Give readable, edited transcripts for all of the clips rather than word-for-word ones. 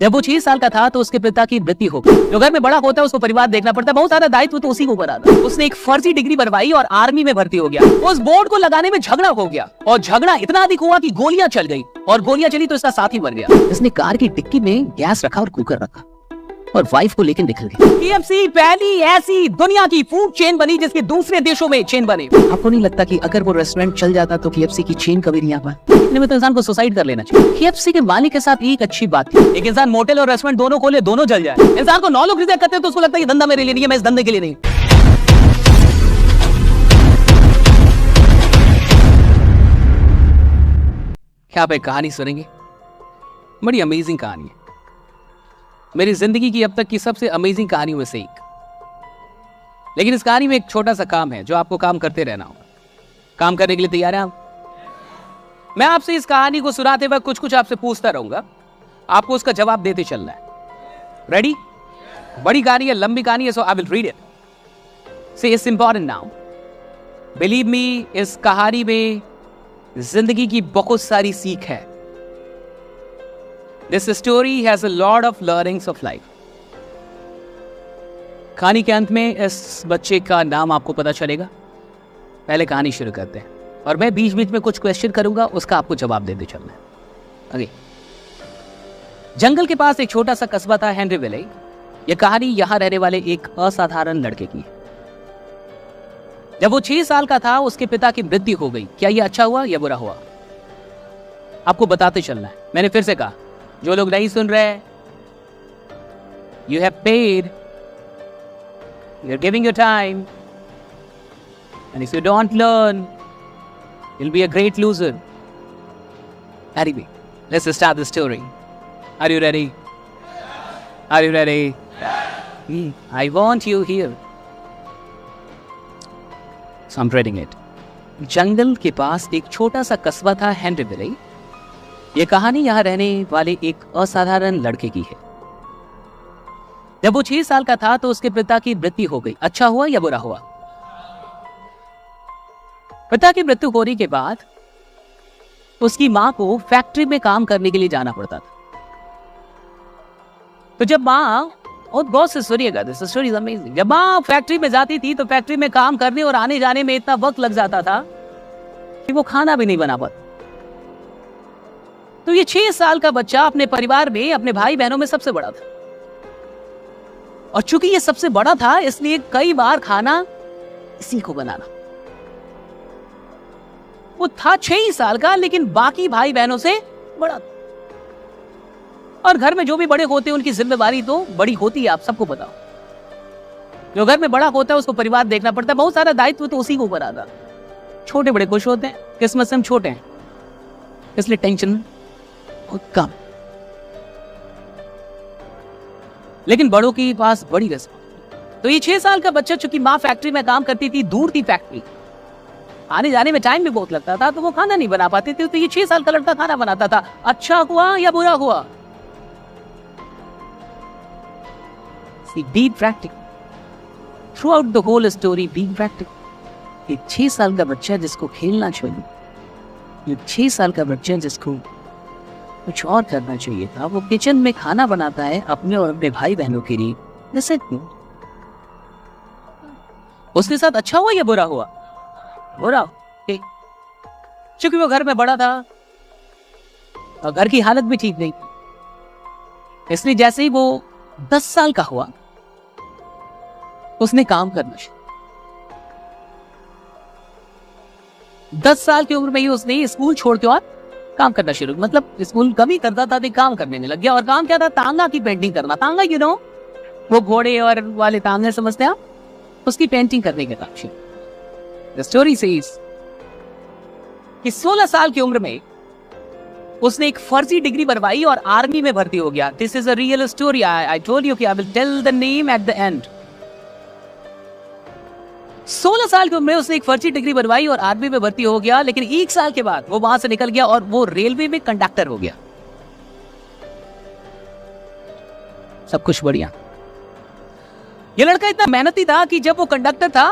जब वो 6 साल का था तो उसके पिता की मृत्यु हो गई। जो घर में बड़ा होता है उसको परिवार देखना पड़ता है, बहुत सारा दायित्व तो उसी के ऊपर आता है। उसने एक फर्जी डिग्री बनवाई और आर्मी में भर्ती हो गया। उस बोर्ड को लगाने में झगड़ा हो गया और झगड़ा इतना अधिक हुआ कि गोलियां चल गई और गोलियां चली तो इसका साथी मर गया। इसने कार की डिक्की में गैस रखा और कुकर रखा और वाइफ को लेकर निकल गया। KFC पहली ऐसी दुनिया की फूड चेन बनी जिसके दूसरे देशों में चेन बने। आपको नहीं लगता कि अगर वो रेस्टोरेंट चल जाता तो KFC की चेन कभी नहीं आ पाती? इतने में तो इंसान को सुसाइड कर लेना चाहिए। KFC के मालिक के साथ एक अच्छी बात थी, एक इंसान मोटेल और रेस्टोरेंट दोनों खोले, दोनों जल जाए। इंसान को 9 लोग रिजेक्ट करते हैं तो उसको लगता है ये धंधा मेरे लिए नहीं है, मैं इस धंधे के लिए नहीं। क्या आप एक कहानी सुनेंगे? बड़ी अमेजिंग कहानी है, मेरी जिंदगी की अब तक की सबसे अमेजिंग कहानियों में से एक। लेकिन इस कहानी में एक छोटा सा काम है जो आपको काम करते रहना होगा। काम करने के लिए तैयार हैं आप? मैं आपसे इस कहानी को सुनाते वक्त कुछ कुछ आपसे पूछता रहूंगा, आपको उसका जवाब देते चलना है। रेडी? बड़ी कहानी है, लंबी कहानी है, so I will read it. See it's important now. Believe me, इस कहानी में जिंदगी की बहुत सारी सीख है। This story has a lot of learnings of life. कहानी के अंत में इस बच्चे का नाम आपको पता चलेगा। पहले कहानी शुरू करते हैं और मैं बीच बीच में कुछ क्वेश्चन करूंगा, उसका आपको जवाब देते चलना है। आगे। जंगल के पास एक छोटा सा कस्बा था, हेनरी विले। यह कहानी यहां रहने वाले एक असाधारण लड़के की है। जब वो 6 साल का था उसके पिता की मृत्यु हो गई। क्या यह अच्छा हुआ या बुरा हुआ? आपको बताते चलना है। मैंने फिर से कहा, जो लोग नहीं सुन रहे, you have paid, you are giving your time, and if you don't learn, you will be a great loser. Anyway, let's start the story. Are you ready? Are you ready? I want you here. So I am reading it. जंगल के पास एक छोटा सा कस्बा था, Henry विले। यह कहानी यहां रहने वाले एक असाधारण लड़के की है। जब वो 6 साल का था तो उसके पिता की मृत्यु हो गई। अच्छा हुआ या बुरा हुआ? पिता की मृत्यु होने के बाद उसकी मां को फैक्ट्री में काम करने के लिए जाना पड़ता था। तो जब मां, और बहुत से सुनिएगा, दिस स्टोरी इज अमेजिंग। जब मां फैक्ट्री में जाती थी तो फैक्ट्री में काम करने और आने जाने में इतना वक्त लग जाता था कि वो खाना भी नहीं बना पाता। तो ये 6 साल का बच्चा अपने परिवार में, अपने भाई बहनों में सबसे बड़ा था। और चूंकि ये सबसे बड़ा था इसलिए कई बार खाना इसी को बनाना। वो था 6 ही साल का लेकिन बाकी भाई बहनों से बड़ा था। और घर में जो भी बड़े होते हैं उनकी जिम्मेदारी तो बड़ी होती है, आप सबको बताओ। जो घर में बड़ा होता है उसको परिवार देखना पड़ता है, बहुत सारा दायित्व तो उसी के ऊपर आता। छोटे बड़े खुश होते हैं, किस्मत से हम छोटे हैं इसलिए टेंशन कम, लेकिन बड़ों के पास बड़ी रिस्पांसिबिलिटी। तो ये 6 साल का बच्चा, चूंकि माँ फैक्ट्री में काम करती थी, दूर थी फैक्ट्री, आने जाने में टाइम भी बहुत लगता था, तो वो खाना नहीं बना पाते थे। तो ये 6 साल का लड़का खाना बनाता था। अच्छा हुआ या बुरा हुआ? Be practical. Throughout the whole story, be practical. एक 6 साल का बच्चा जिसको खेलना चाहिए, ये 6 साल का बच्चा जिसको कुछ और करना चाहिए था, वो किचन में खाना बनाता है अपने और अपने भाई बहनों के लिए। जैसे उसके साथ अच्छा हुआ या बुरा हुआ? बुरा। क्योंकि वो घर में बड़ा था और घर की हालत भी ठीक नहीं, इसलिए जैसे ही वो 10 साल का हुआ उसने काम करना शुरू। 10 साल की उम्र में ही उसने स्कूल छोड़ के और काम करना शुरू, मतलब स्कूल कभी करता था तो काम करने में लग गया। और काम क्या था? तांगा की पेंटिंग करना। तांगा यू नो, वो घोड़े और वाले तांगे समझते हैं आप, उसकी पेंटिंग करने का काम शुरू। द स्टोरी सेज कि 16 साल की उम्र में उसने एक फर्जी डिग्री बनवाई और आर्मी में भर्ती हो गया। This is a real story. I told you कि I will tell the name at the end. 16 साल की उम्र में उसने एक फर्जी डिग्री बनवाई और आर्मी में भर्ती हो गया, लेकिन 1 साल के बाद वो वहां से निकल गया और वो रेलवे में कंडक्टर हो गया। सब कुछ बढ़िया। ये लड़का इतना मेहनती था कि जब वो कंडक्टर था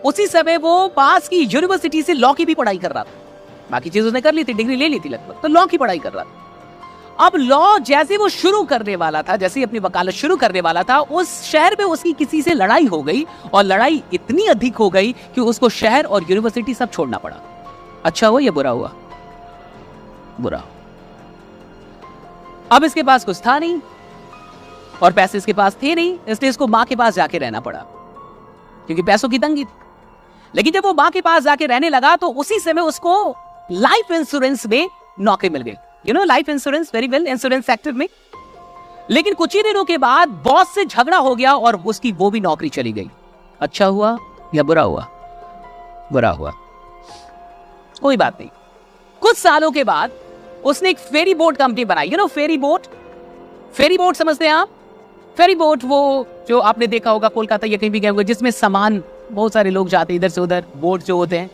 उसी समय वो पास की यूनिवर्सिटी से लॉ की भी पढ़ाई कर रहा था। बाकी चीज उसने कर ली थी, डिग्री ले ली थी लगभग, तो लॉ की पढ़ाई कर रहा था। अब लॉ जैसे वो शुरू करने वाला था, जैसे अपनी वकालत शुरू करने वाला था, उस शहर में उसकी किसी से लड़ाई हो गई और लड़ाई इतनी अधिक हो गई कि उसको शहर और यूनिवर्सिटी सब छोड़ना पड़ा। अच्छा हुआ या बुरा हुआ? बुरा। अब इसके पास कुछ था नहीं और पैसे इसके पास थे नहीं, इसलिए इसको मां के पास जाके रहना पड़ा क्योंकि पैसों की तंगी थी। लेकिन जब वो मां के पास जाके रहने लगा तो उसी समय उसको लाइफ इंश्योरेंस में नौकरी मिल गई। You know life insurance, very well, insurance sector में। लेकिन कुछ ही दिनों के बाद बॉस से झगड़ा हो गया और उसकी वो भी नौकरी चली गई। अच्छा हुआ या बुरा हुआ? बुरा हुआ। कोई बात नहीं। कुछ सालों के बाद उसने एक फेरी बोट कंपनी बनाई। You know ferry boat? Ferry boat समझते हैं आप? फेरी बोट वो जो आपने देखा होगा कोलकाता या कहीं भी गए होंगे, जिसमें सामान बहुत सारे लोग जाते हैं इधर से उधर, बोट जो होते हैं।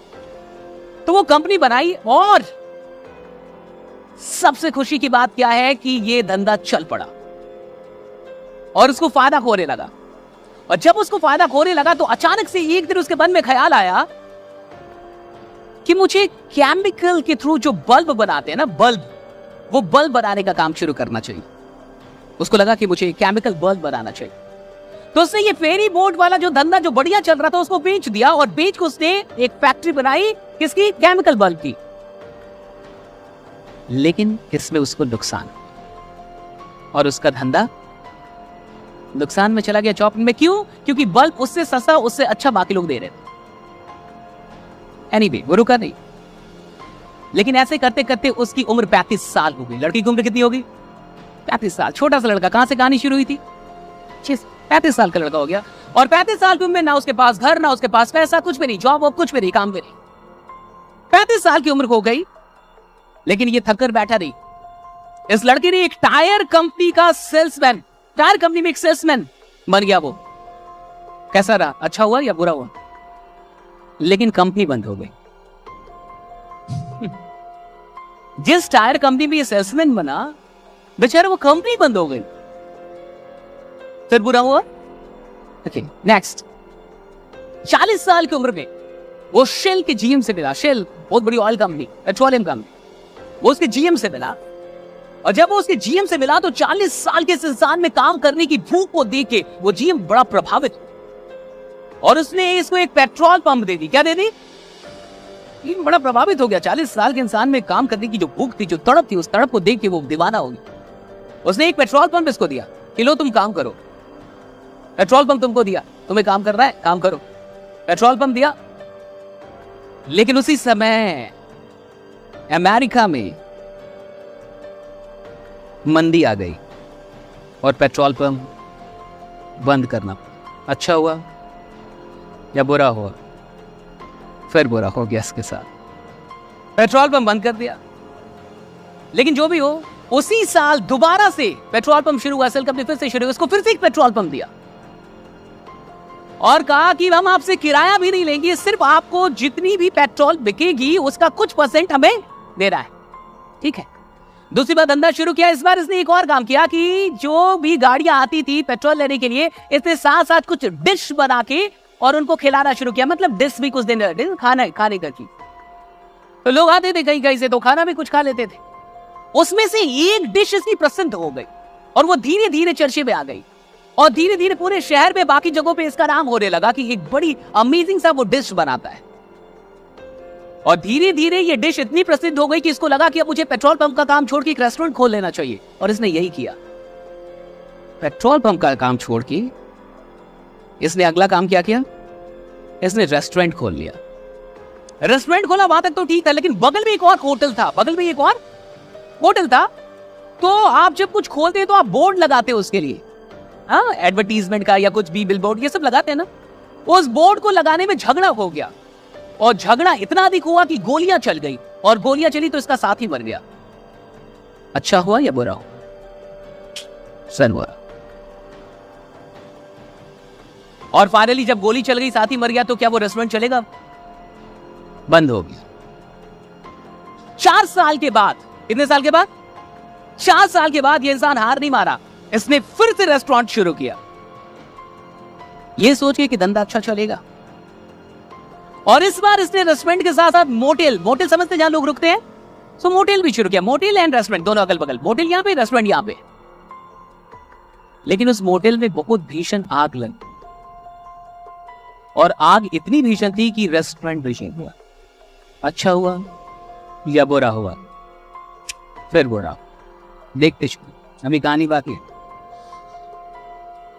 तो वो कंपनी बनाई और सबसे खुशी की बात क्या है कि ये धंधा चल पड़ा और उसको फायदा होने लगा। और जब उसको फायदा होने लगा तो अचानक से एक दिन उसके मन में ख्याल आया कि मुझे केमिकल के थ्रू जो बल्ब बनाते हैं ना, बल्ब, वो बल्ब बनाने का काम शुरू करना चाहिए। उसको लगा कि मुझे केमिकल बल्ब बनाना चाहिए। तो उसने ये फेरी बोट वाला जो धंधा जो बढ़िया चल रहा था उसको बेच दिया और बेच को उसने एक फैक्ट्री बनाई किसकी? केमिकल बल्ब की। लेकिन इसमें उसको नुकसान और उसका धंधा नुकसान में चला गया, चौपट में। क्यों? क्योंकि बल्ब उससे सस्ता, उससे अच्छा बाकी लोग दे रहे थे। एनीवे, वो रुका नहीं। लेकिन ऐसे करते करते उसकी उम्र 35 साल हो गई। लड़की की उम्र कितनी होगी? 35 साल। छोटा सा लड़का, कहां से कहानी शुरू हुई थी? 35 साल का लड़का हो गया। और 35 साल की उम्र में ना उसके पास घर, ना उसके पास पैसा, कुछ भी नहीं, जॉब वॉब कुछ भी नहीं, काम भी नहीं। 35 साल की उम्र हो गई, लेकिन ये थक कर बैठा नहीं। इस लड़के ने एक टायर कंपनी का सेल्समैन, टायर कंपनी में एक सेल्समैन बन गया। वो कैसा रहा? अच्छा हुआ या बुरा हुआ? लेकिन कंपनी बंद हो गई। जिस टायर कंपनी में ये सेल्समैन बना, बेचारा वो कंपनी बंद हो गई। फिर बुरा हुआ? Okay, next. 40 साल की उम्र में वो शेल के जीएम से मिला। शेल बहुत बड़ी ऑयल कंपनी, पेट्रोलियम कंपनी, वो उसके जीएम से मिला। और जब वो उसके जीएम से मिला तो 40 साल के इस इंसान में काम करने की भूख को देख के वो जीएम बड़ा प्रभावित और उसने इसको एक पेट्रोल पंप दे दी। क्या दे दी? बड़ा प्रभावित हो गया। 40 साल के इंसान में काम करने की जो भूख थी, जो तड़प थी, उस तड़प को देख के वो दीवाना हो गया। उसने एक पेट्रोल पंप इसको दिया कि लो तुम काम करो। पेट्रोल पंप तुमको दिया, तुम्हें काम करना है, काम करो। पेट्रोल पंप दिया। लेकिन उसी समय अमेरिका में मंदी आ गई और पेट्रोल पंप बंद करना पड़ा। अच्छा हुआ या बुरा हुआ? फिर बुरा हो गया इसके साथ। पेट्रोल पंप बंद कर दिया। लेकिन जो भी हो, उसी साल दोबारा से पेट्रोल पंप शुरू हुआ, सेल कंपनी फिर से शुरू हुई, उसको फिर से एक पेट्रोल पंप दिया और कहा कि हम आपसे किराया भी नहीं लेंगे, सिर्फ आपको जितनी भी पेट्रोल बिकेगी उसका कुछ % हमें देना है। ठीक है। दूसरी बार धंधा शुरू किया। इस बार इसने एक और काम किया कि जो भी गाड़ियां आती थी पेट्रोल लेने के लिए, इसने साथ साथ कुछ डिश बना के और उनको खिलाना शुरू किया। मतलब डिश भी कुछ दिन खाने का की। तो लोग आते थे कहीं कहीं से, तो खाना भी कुछ खा लेते थे। उसमें से एक डिश इसकी प्रसिद्ध हो गई और वो धीरे धीरे चर्चे में आ गई और धीरे धीरे पूरे शहर में बाकी जगहों पे इसका नाम होने लगा कि एक बड़ी अमेजिंग सा वो डिश बनाता है। और धीरे धीरे ये डिश इतनी प्रसिद्ध हो गई कि इसको लगा कि अब मुझे पेट्रोल पंप का काम छोड़ के एक रेस्टोरेंट खोल लेना चाहिए। और इसने यही किया। पेट्रोल पंप का काम छोड़ के इसने अगला काम क्या किया? इसने रेस्टोरेंट खोल लिया। रेस्टोरेंट खोला, वहां तक तो ठीक था, लेकिन बगल में एक और होटल था। बगल में एक और होटल था। तो आप जब कुछ खोलते हैं तो आप बोर्ड लगाते हो उसके लिए, हाँ, एडवर्टीजमेंट का या कुछ भी बिलबोर्ड ये सब लगाते हैं ना। उस बोर्ड को लगाने में झगड़ा हो गया और झगड़ा इतना अधिक हुआ कि गोलियां चल गई और गोलियां चली तो इसका साथी मर गया। अच्छा हुआ या बुरा हुआ? सन हुआ। और फाइनली जब गोली चल गई, साथी मर गया, तो क्या वो रेस्टोरेंट चलेगा? बंद हो गया। 4 साल के बाद, कितने साल के बाद? 4 साल के बाद ये इंसान हार नहीं मारा, इसने फिर से रेस्टोरेंट शुरू किया, ये सोच के कि धंधा अच्छा चलेगा। और इस बार इसने रेस्टोरेंट के साथ साथ मोटेल समझते हैं जहां लोग रुकते हैं, सो मोटेल भी शुरू किया, मोटेल एंड रेस्टोरेंट दोनों अगल बगल, मोटेल यहाँ पे, रेस्टोरेंट यहाँ पे। लेकिन उस मोटेल में बहुत भीषण आग लगी, और आग इतनी भीषण थी कि रेस्टोरेंट भीषण हुआ। अच्छा हुआ या बुरा हुआ? फिर बुरा। देखते अभी कहानी बाकी है।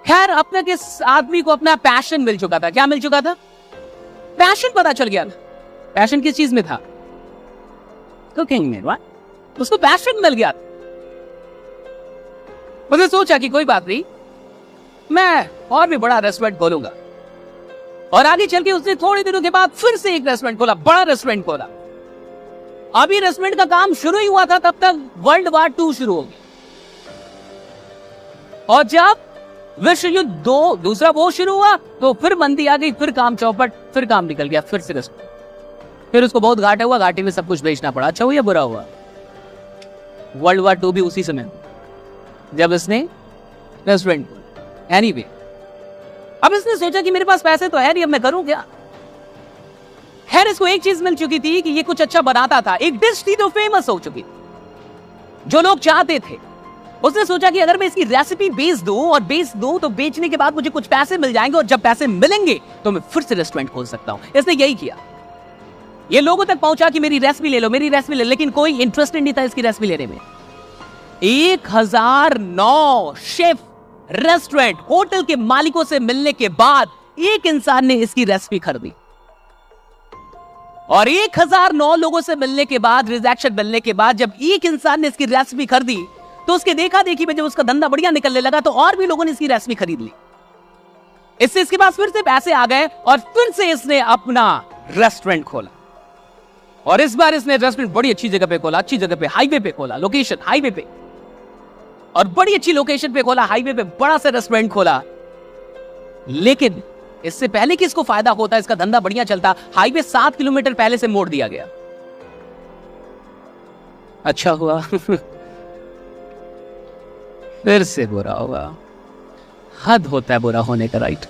खैर, अब तक इस आदमी को अपना पैशन मिल चुका था। क्या मिल चुका था? पैशन पता चल गया था। पैशन किस चीज में था? कुकिंग में। उसको पैशन मिल गया। उसने सोचा कि कोई बात नहीं, मैं और भी बड़ा रेस्टोरेंट खोलूंगा। और आगे चल के उसने थोड़े दिनों के बाद फिर से एक रेस्टोरेंट खोला, बड़ा रेस्टोरेंट खोला। अभी रेस्टोरेंट का काम शुरू ही हुआ था, तब तक वर्ल्ड वार 2 शुरू हो गया। और जब विश्व युद्ध दूसरा वो शुरू हुआ, तो फिर मंदी आ गई, फिर काम चौपट, फिर काम निकल गया, फिर से रेस्टोरेंट। फिर उसको बहुत घाटा हुआ, घाटे में सब कुछ बेचना पड़ा। अच्छा हुआ या बुरा हुआ? वर्ल्ड वार 2 भी उसी समय जब इसने रेस्टोरेंट। एनीवे, अब इसने सोचा कि मेरे पास पैसे तो है नहीं, अब मैं करूं क्या? खैर, इसको एक चीज मिल चुकी थी कि ये कुछ अच्छा बनाता था। एक डिश थी तो फेमस हो चुकी, जो लोग चाहते थे। उसने सोचा कि अगर मैं इसकी रेसिपी बेच दूं तो बेचने के बाद मुझे कुछ पैसे मिल जाएंगे, और जब पैसे मिलेंगे तो मैं फिर से रेस्टोरेंट खोल सकता हूं। इसने यही किया। ये लोगों तक पहुंचा कि मेरी रेसिपी ले लो, मेरी रेसिपी ले लो, लेकिन कोई इंटरेस्टेड नहीं था इसकी रेसिपी लेने में। 1009 शेफ, रेस्टोरेंट, होटल के मालिकों से मिलने के बाद एक इंसान ने इसकी रेसिपी खरीदी। और 1009 लोगों से मिलने के बाद, रिजेक्शन मिलने के बाद, जब एक इंसान ने इसकी रेसिपी खरीदी, तो उसके देखा देखी में जब उसका धंधा बढ़िया निकलने लगा, तो और भी लोगों ने इसकी रेसिपी खरीद ली। इससे इसके पास फिर से पैसे आ गए, और फिर से इसने अपना रेस्टोरेंट खोला। और इस बार इसने रेस्टोरेंट बड़ी अच्छी जगह पे खोला, अच्छी जगह पे, हाईवे पे खोला, लोकेशन हाईवे पे, और बड़ी अच्छी लोकेशन पे खोला, हाईवे पे बड़ा सा रेस्टोरेंट खोला। लेकिन इससे पहले कि इसको फायदा होता, इसका धंधा बढ़िया चलता, हाईवे 7 किलोमीटर पहले से मोड़ दिया गया। अच्छा हुआ फिर से बुरा हुआ। हद होता है बुरा होने का, राइट?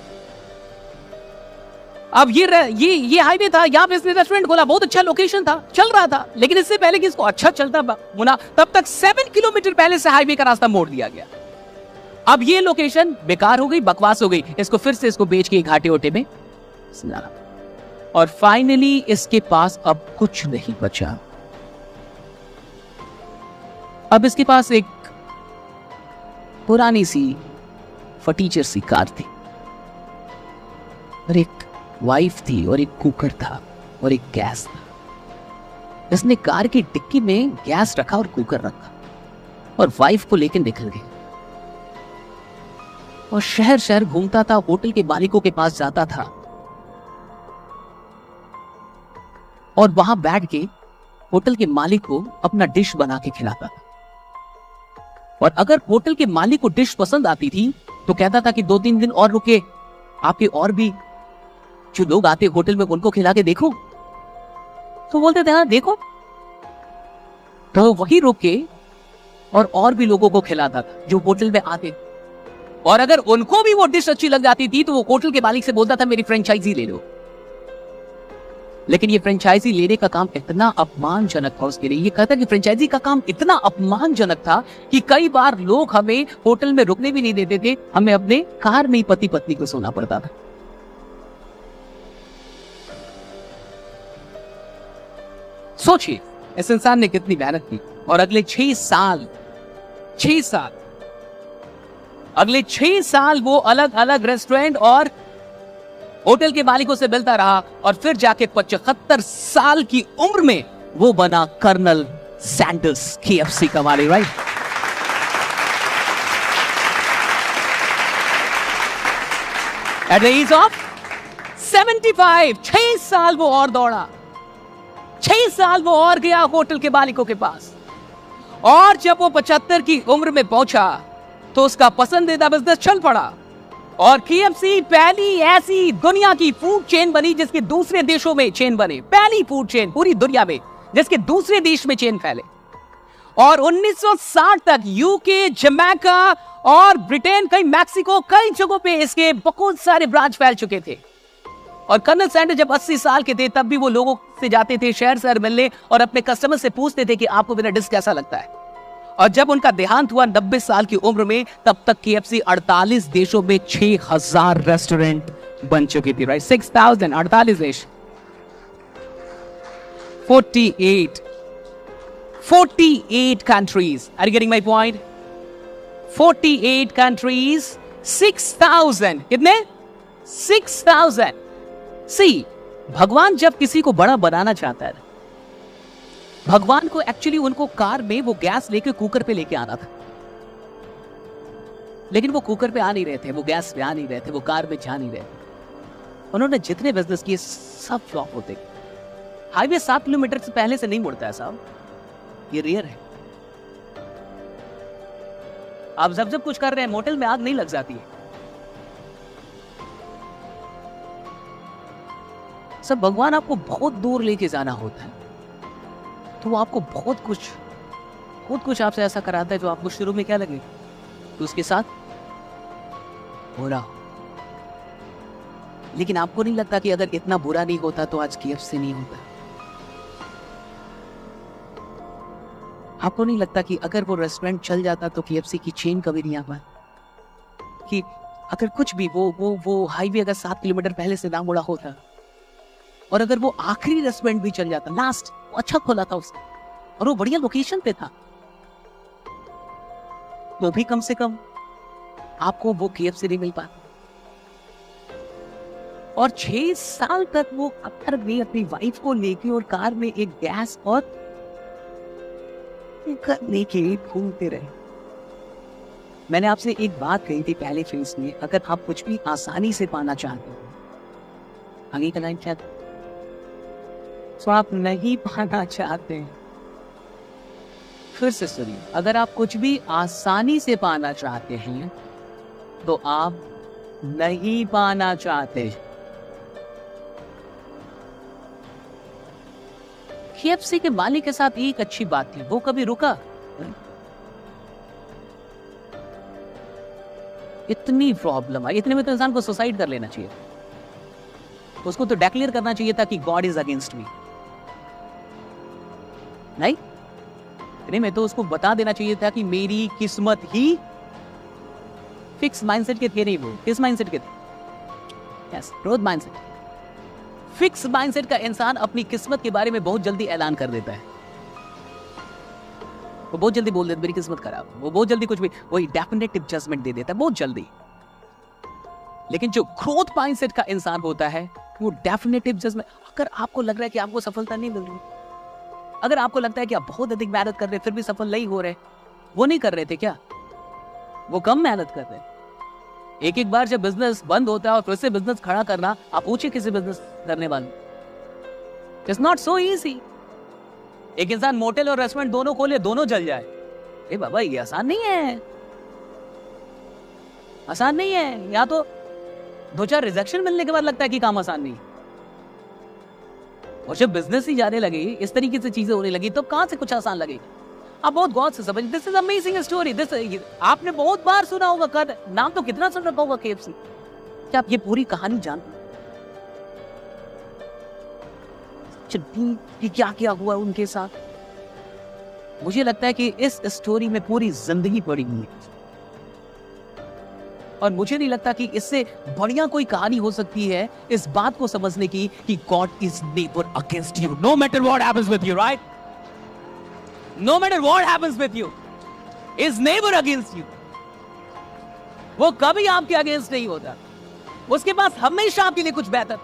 अब ये हाईवे था, यहां पे इसने रेस्टोरेंट खोला, बहुत अच्छा लोकेशन था, चल रहा था। लेकिन इससे पहले कि इसको अच्छा चलता होना, तब तक 7 किलोमीटर पहले से हाईवे का रास्ता मोड़ दिया गया। अब ये लोकेशन बेकार हो गई, बकवास हो गई। इसको फिर से इसको बेच के घाटे ओटे में, और फाइनली इसके पास अब कुछ नहीं बचा। अब इसके पास एक पुरानी सी फटीचर सी कार थी, और एक वाइफ थी, और एक कुकर था, और एक गैस था। इसने कार की डिक्की में गैस रखा और कुकर रखा, और वाइफ को लेकर निकल गए। और शहर शहर घूमता था, होटल के मालिकों के पास जाता था, और वहां बैठ के होटल के मालिक को अपना डिश बना के खिलाता था। और अगर होटल के मालिक को डिश पसंद आती थी, तो कहता था कि 2-3 दिन और रुके, आपके और भी जो लोग आते होटल में, उनको खिला के देखो। तो बोलते थे हाँ देखो। तो वही रुके और भी लोगों को खिलाता था जो होटल में आते। और अगर उनको भी वो डिश अच्छी लग जाती थी, तो वो होटल के मालिक से बोलता था मेरी फ्रेंचाइजी ले लो। लेकिन ये फ्रेंचाइजी लेने का काम इतना अपमानजनक था उसके लिए। ये कहता कि फ्रेंचाइजी का काम इतना अपमानजनक था कि कई बार लोग हमें होटल में रुकने भी नहीं देते थे, हमें अपने कार में ही पति पत्नी को सोना पड़ता था। सोचिए इस इंसान ने कितनी मेहनत की, और अगले 6 साल वो अलग अलग रेस्टोरेंट और होटल के मालिकों से मिलता रहा, और फिर जाके 75 साल की उम्र में वो बना कर्नल सैंडर्स, KFC का मालिक, right? At the age of 75, 6 साल वो और दौड़ा, 6 साल वो और गया होटल के मालिकों के पास। और जब वो 75 की उम्र में पहुंचा, तो उसका पसंदीदा बिजनेस चल पड़ा, और KFC पहली ऐसी दुनिया की फूड चेन बनी जिसके दूसरे देशों में चेन बने। पहली फूड चेन पूरी दुनिया में जिसके दूसरे देश में चेन फैले। और 1960 तक यूके, जमैका और ब्रिटेन, कई मैक्सिको, कई जगहों पे इसके बहुत सारे ब्रांच फैल चुके थे। और कर्नल सैंडर्स जब 80 साल के थे तब भी वो लोगों से जाते थे शहर शहर मिलने और अपने कस्टमर से पूछते थे कि आपको मेरा डिश कैसा लगता है। और जब उनका देहांत हुआ 90 साल की उम्र में, तब तक KFC 48 देशों में 6000 रेस्टोरेंट बन चुकी थी। राइट, 6000, 48 देश, 48 countries. Are you getting my point? 48 countries, 6000. कितने? 6000. See, भगवान जब किसी को बड़ा बनाना चाहता है, भगवान को एक्चुअली उनको कार में वो गैस लेके कुकर पे लेके आना था, लेकिन वो कुकर पे आ नहीं रहे थे, वो गैस पे आ नहीं रहे थे, वो कार में जा नहीं रहे थे। उन्होंने जितने बिजनेस किए सब फ्लॉप होते गए। हाईवे 7 किलोमीटर से पहले से नहीं मुड़ता है साहब, ये रेयर है। आप जब कुछ कर रहे हैं, मोटेल में आग नहीं लग जाती है। सब भगवान आपको बहुत दूर लेके जाना होता है, तो वो आपको बहुत कुछ आपसे ऐसा कराता है जो आपको शुरू में क्या लगे तो उसके साथ बुरा हो। लेकिन आपको नहीं लगता कि अगर इतना बुरा नहीं होता तो आज KFC नहीं होता? आपको नहीं लगता कि अगर वो रेस्टोरेंट चल जाता तो KFC की चेन कभी नहीं आ पाती? कि अगर कुछ भी वो हाईवे अगर 7 किलोमीटर पहले से ना मुड़ा होता, और अगर वो आखिरी रेस्टोरेंट भी चल जाता, लास्ट अच्छा खोला था उसने और वो बढ़िया लोकेशन पे था, तो भी कम से कम आपको वो KFC नहीं मिल पाता। और 6 साल तक वो अक्सर भी अपनी वाइफ को लेके और कार में एक गैस और करने के लिए घूमते रहे। मैंने आपसे एक बात कही थी पहले फेज में, अगर आप कुछ भी आसानी से पाना चाहते हो, आगे का लाइन क्या था? तो आप नहीं पाना चाहते, फिर से सुनिए, अगर आप कुछ भी आसानी से पाना चाहते हैं तो आप नहीं पाना चाहते। KFC के मालिक के साथ एक अच्छी बात थी, वो कभी रुका। इतनी प्रॉब्लम आई, इतने में तो इंसान को सुसाइड कर लेना चाहिए, उसको तो डिक्लेयर करना चाहिए था कि गॉड इज अगेंस्ट मी। नहीं, इतने में तो उसको बता देना चाहिए था कि मेरी किस्मत ही फिक्स माइंडसेट के थे। नहीं, वो किस माइंडसेट के थे? Yes, growth mindset. Fix mindset का इंसान अपनी किस्मत के बारे में बहुत जल्दी ऐलान कर देता है। वो बहुत जल्दी बोल देता है मेरी किस्मत खराब, वो बहुत जल्दी कुछ भी वही डेफिनेटिव जजमेंट दे देता है बहुत जल्दी। लेकिन जो ग्रोथ माइंडसेट का इंसान होता है वो डेफिनेटिव जजमेंट, अगर आपको लग रहा है कि आपको सफलता नहीं मिल रही, अगर आपको लगता है कि आप बहुत अधिक मेहनत कर रहे हैं फिर भी सफल नहीं हो रहे, वो नहीं कर रहे थे क्या? वो कम मेहनत कर रहे हैं। एक बार जब बिजनेस बंद होता है और फिर से बिजनेस खड़ा करना, आप पूछिए किसी बिजनेस करने वाले, इट्स नॉट सो इजी। एक इंसान मोटेल और रेस्टोरेंट दोनों खोले, दोनों जल जाए, ए बाबा ये आसान नहीं है, आसान नहीं है। या तो 2-4 रिजेक्शन मिलने के बाद लगता है कि काम आसान नहीं, और जब बिजनेस ही जाने लगे, इस तरीके से चीजें होने लगी, तो कहां से कुछ आसान लगेगा? आप बहुत गौर से समझ, this is amazing story. This आपने बहुत बार सुना होगा, कर नाम तो कितना सुन रखा होगा KFC। क्या आप ये पूरी कहानी जानते कि क्या क्या हुआ उनके साथ? मुझे लगता है कि इस स्टोरी में पूरी जिंदगी पड़ी हुई है, और मुझे नहीं लगता कि इससे बढ़िया कोई कहानी हो सकती है इस बात को समझने की कि God is never against you, no matter what happens with you, right? No matter what happens with you, is never against you. वो कभी आपके अगेंस्ट नहीं होता, उसके पास हमेशा आपके लिए कुछ बेहतर,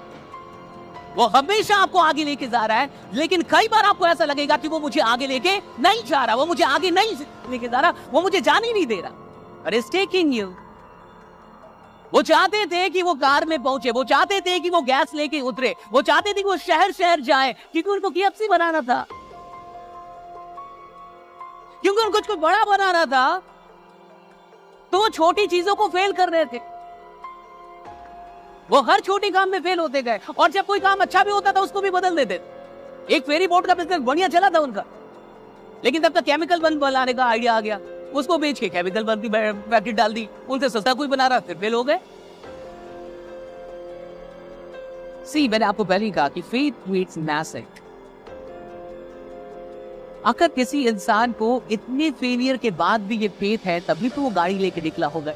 वो हमेशा आपको आगे लेके जा रहा है। लेकिन कई बार आपको ऐसा लगेगा कि वो मुझे आगे लेके नहीं जा रहा, वो मुझे आगे नहीं लेके जा रहा, वो मुझे जाने नहीं दे रहा, और इज टेकिंग यू। वो चाहते थे कि वो कार में पहुंचे, वो चाहते थे कि वो गैस लेके उतरे, वो चाहते थे कि वो शहर शहर जाए, क्योंकि उनको KFC बनाना था, क्योंकि उनको कुछ बड़ा बनाना था। तो वो छोटी चीजों को फेल कर रहे थे, वो हर छोटी काम में फेल होते गए, और जब कोई काम अच्छा भी होता था उसको भी बदल देते। एक फेरी बोट का बिजनेस बढ़िया चला था उनका, लेकिन तब तक केमिकल बन बनाने का आइडिया आ गया, उसको बेच के केमिकल बन की पैकेट डाल दी, उनसे सस्ता कोई बना रहा, फिर फेल हो गए। सी, मैंने आपको पहले ही कहा कि फेथ मीट्स मैसेज। अगर किसी इंसान को इतने फेलियर के बाद भी ये फेथ है, तभी तो वो गाड़ी लेके निकला होगा।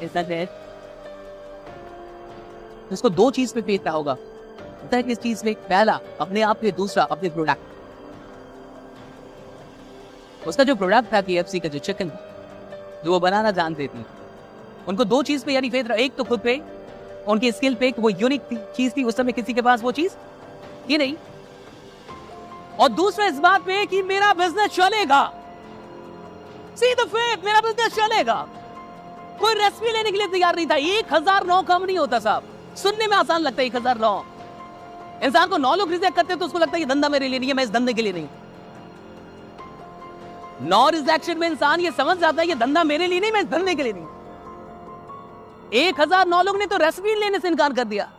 इसको दो चीज पे फेथ रहा होगा। पता है किस चीज में? पहला अपने आप पे, दूसरा अपने प्रोडक्ट। उसका जो प्रोडक्ट था KFC का जो चिकन जो वो बनाना जानते थे, उनको दो चीज पे यानी फेथ रहा। एक तो खुद पे, उनकी स्किल पे, वो यूनिक चीज थी, उस समय किसी के पास वो चीज ये नहीं। और दूसरा इस बात पे कि मेरा बिजनेस चलेगा। सी द फेथ, मेरा बिजनेस चलेगा। कोई रेसिपी लेने के लिए तैयार नहीं था। 1000 नो कम नहीं होता साहब। सुनने में आसान लगता है 1000 नो। इंसान को 9 लोग रिजेक्ट करते तो उसको लगता है ये धंधा मेरे लिए नहीं है, मैं इस धंधे के लिए नहीं। 9 रिजेक्शन में इंसान ये समझ जाता है ये धंधा मेरे लिए नहीं, मैं इस धंधे के लिए नहीं। 1009 लोग ने तो रेसिपी लेने से इनकार कर दिया।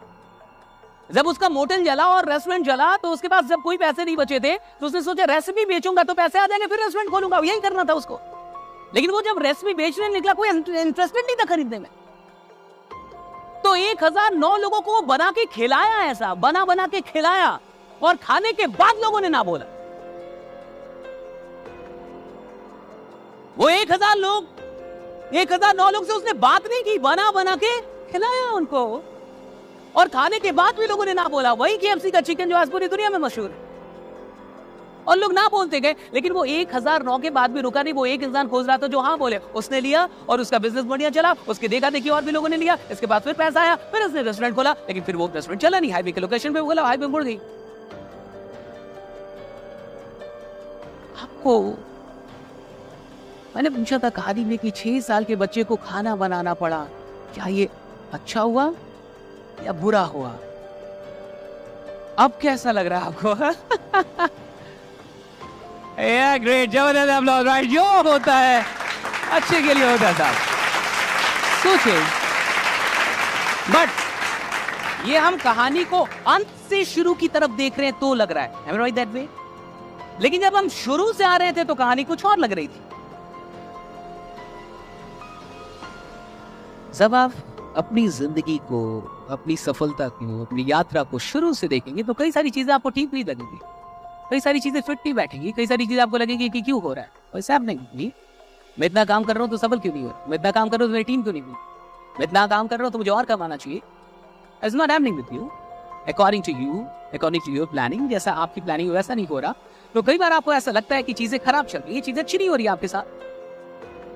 जब उसका मोटल जला और रेस्टोरेंट जला तो उसके पास जब कोई पैसे नहीं बचे थे तो उसने सोचा रेसिपी बेचूंगा तो पैसे आ जाएंगे, फिर रेस्टोरेंट खोलूंगा। यही करना था उसको। लेकिन वो जब रेसिपी बेचने निकला कोई इंटरेस्टेड नहीं था खरीदने में। तो 1009 लोगों को बना के खिलाया, ऐसा बना के खिलाया, और खाने के बाद लोगों ने ना बोला। वो 1009 लोग से उसने बात नहीं की, बना के खिलाया उनको, और खाने के बाद भी लोगों ने ना बोला। वही KFC का चिकन जो आज पूरी दुनिया में मशहूर है। और लोग ना बोलते गए, लेकिन वो 1009 के बाद भी रुका नहीं। वो एक इंसान खोज रहा था जो हाँ बोले, उसने लिया और उसका बिजनेस बढ़िया चला। उसके देखा देखी और भी लोगों ने लिया। इसके बाद फिर पैसा आया, फिर उसने रेस्टोरेंट खोला, लेकिन फिर वो रेस्टोरेंट चला नहीं। हाईवे के लोकेशन पे खोला, हाईवे मुड़ गई। आपको मैंने पूछा था कहानी में कि 6 साल के बच्चे को खाना बनाना पड़ा, क्या ये अच्छा हुआ या बुरा हुआ? अब कैसा लग रहा है आपको? या ग्रेट, जबरदस्त अपलॉज, राइट। जो होता है अच्छे के लिए होता था। सोचिए, बट ये हम कहानी को अंत से शुरू की तरफ देख रहे हैं तो लग रहा है, am I right that way? लेकिन जब हम शुरू से आ रहे थे तो कहानी कुछ और लग रही थी। जब आप अपनी जिंदगी को, अपनी सफलता को, अपनी यात्रा को शुरू से देखेंगे तो कई सारी चीजें आपको ठीक नहीं लगेंगी, कई सारी चीजें फिट नहीं बैठेंगी, कई सारी चीजें आपको लगेगी कि क्यों हो रहा है। वैसे आप नहीं, मैं इतना काम कर रहा हूँ तो सफल क्यों नहीं हो रहा, मैं इतना काम कर रहा हूँ तो मेरी टीम क्यों नहीं हुई, मैं इतना काम कर रहा हूँ तो मुझे और कमाना चाहिए। It's not happening with you according to your planning. जैसा आपकी प्लानिंग वैसा नहीं हो रहा। तो कई बार आपको ऐसा लगता है कि चीजें खराब चल रही है, चीजें अच्छी नहीं हो रही है आपके साथ।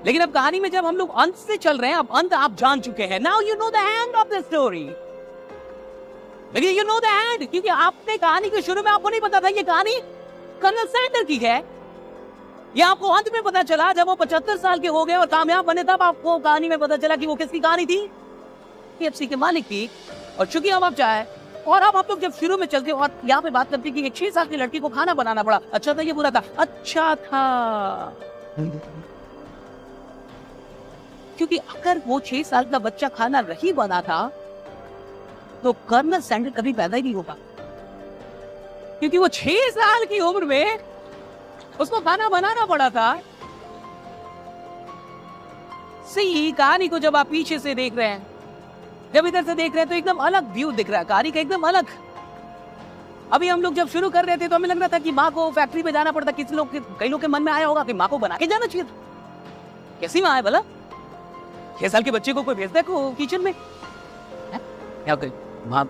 लेकिन अब कहानी में जब हम लोग अंत से चल रहे हैं, अब अंत आप जान चुके हैं। Now you know the end of the story. लेकिन यू नो द एंड क्योंकि आपने कहानी के शुरू में आपको नहीं पता था ये कहानी कर्नल सैंडर की है। ये आपको अंत में पता चला जब वो 75 साल के हो गए और कामयाब बने, तब आपको कहानी में पता चला कि वो किसकी कहानी थी? KFC के मालिक की। और चूंकि अब आप चाहे और अब आप लोग जब शुरू में चलते और यहाँ पे बात करते कि एक 6 साल की लड़की को खाना बनाना पड़ा, अच्छा था ये बुरा था? अच्छा था, क्योंकि अगर वो 6 साल का बच्चा खाना नहीं बना था तो कर्नल सैंडर कभी पैदा ही नहीं होगा, क्योंकि वो 6 साल की उम्र में उसको खाना बनाना पड़ा था। सी, कहानी को जब आप पीछे से देख रहे हैं, जब इधर से देख रहे हैं तो एकदम अलग व्यू दिख रहा है कहानी का, एकदम अलग। अभी हम लोग जब शुरू कर रहे थे तो हमें लग रहा था कि माँ को फैक्ट्री पे जाना पड़ता। कई लोग के मन में आया होगा कि माँ को बना के जाना चाहिए था। कैसी माँ है भला? 6 साल के बच्चे को कोई भेजता है किचन में? क्या कोई माँ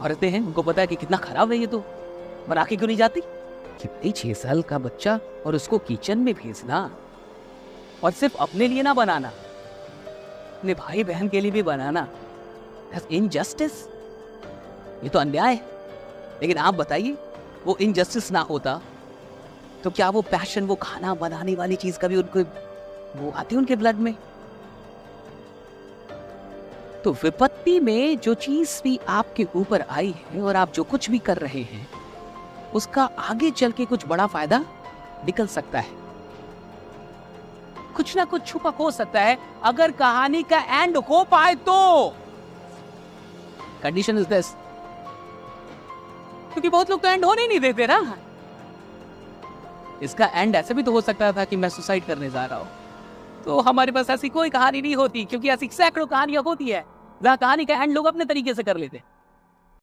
औरतें हैं, उनको पता है कि कितना खराब है ये, तो बना के क्यों नहीं जाती? कि भाई 6 साल का बच्चा और उसको किचन में भेजना, और सिर्फ अपने लिए ना बनाना, अपने भाई बहन के लिए भी बनाना। इनजस्टिस, ये तो अन्याय है। लेकिन आप बताइए, वो इनजस्टिस ना होता तो क्या वो पैशन, वो खाना बनाने वाली चीज कभी उनको वो आती उनके ब्लड में? तो विपत्ति में जो चीज भी आपके ऊपर आई है और आप जो कुछ भी कर रहे हैं, उसका आगे चल के कुछ बड़ा फायदा निकल सकता है। कुछ ना कुछ छुपा हो सकता है अगर कहानी का एंड हो पाए तो। कंडीशन इज दिस, क्योंकि बहुत लोग तो एंड होने नहीं देते ना। इसका एंड ऐसे भी तो हो सकता था कि मैं सुसाइड करने जा रहा हूं, तो हमारे पास ऐसी कोई कहानी नहीं होती, क्योंकि ऐसी सैकड़ों कहानियां होती है जहां कहानी का एंड लोग अपने तरीके से कर लेते हैं।